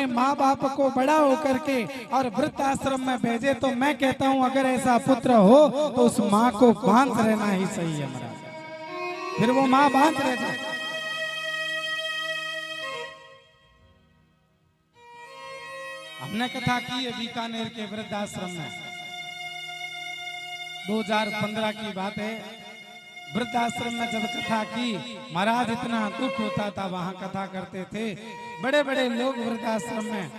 माँ बाप को बड़ा होकर के और वृद्धाश्रम में भेजे, तो मैं कहता हूँ अगर ऐसा पुत्र हो तो उस माँ को बांध रहना ही सही है महाराज, फिर वो माँ बांध रह जाए। हमने कथा की है बीकानेर के वृद्धाश्रम में, 2015 की बात है। वृद्धाश्रम में जब कथा की, महाराज इतना दुख होता था, वहां कथा करते थे, बड़े बड़े लोग वृद्धाश्रम में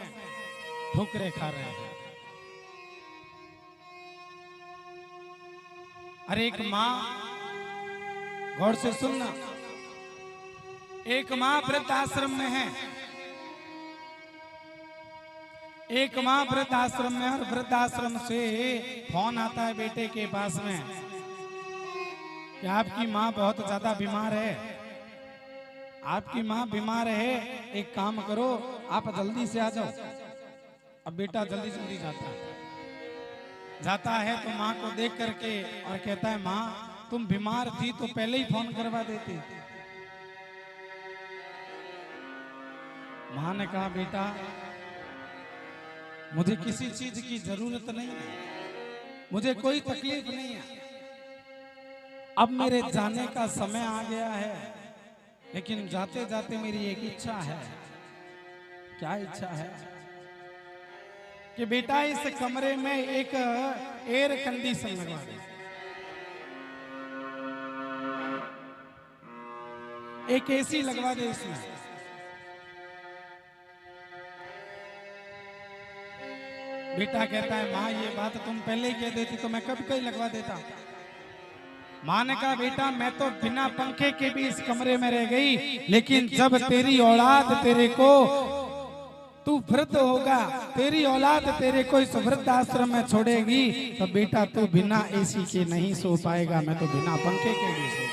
ठोकरे खा रहे हैं। अरे एक माँ, गौर से सुनना, एक माँ वृद्धाश्रम में है, एक माँ वृद्धाश्रम में, और वृद्धाश्रम से फोन आता है बेटे के पास में कि आपकी माँ बहुत ज्यादा बीमार है, आपकी माँ बीमार है, एक काम करो आप जल्दी से आ जाओ। अब बेटा जल्दी जल्दी जाता है तो माँ को देख करके और कहता है, माँ तुम बीमार थी तो पहले ही फोन करवा देती। माँ ने कहा, बेटा मुझे किसी चीज की जरूरत नहीं है, मुझे कोई तकलीफ नहीं है, अब मेरे जाने का समय आ गया है, लेकिन जाते जाते मेरी एक इच्छा है। क्या इच्छा है? कि बेटा इस कमरे में एक एयर कंडीशन लगवा दे, एक एसी लगवा दे इसमें। बेटा कहता है, माँ ये बात तुम पहले ही कह देती तो मैं कब कहीं लगवा देता। माँ ने कहा, बेटा मैं तो बिना पंखे के भी इस कमरे में रह गई, लेकिन जब तेरी औलाद तेरे को, तू वृद्ध होगा, तेरी औलाद तेरे को इस वृद्धाश्रम में छोड़ेगी, तो बेटा तू बिना एसी के नहीं सो पाएगा, मैं तो बिना पंखे के भी सो,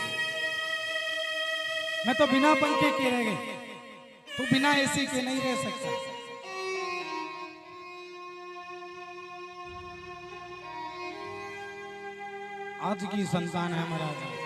मैं तो बिना पंखे के रह गई, तू बिना एसी के नहीं रह सकता। आज की संतान है महाराज।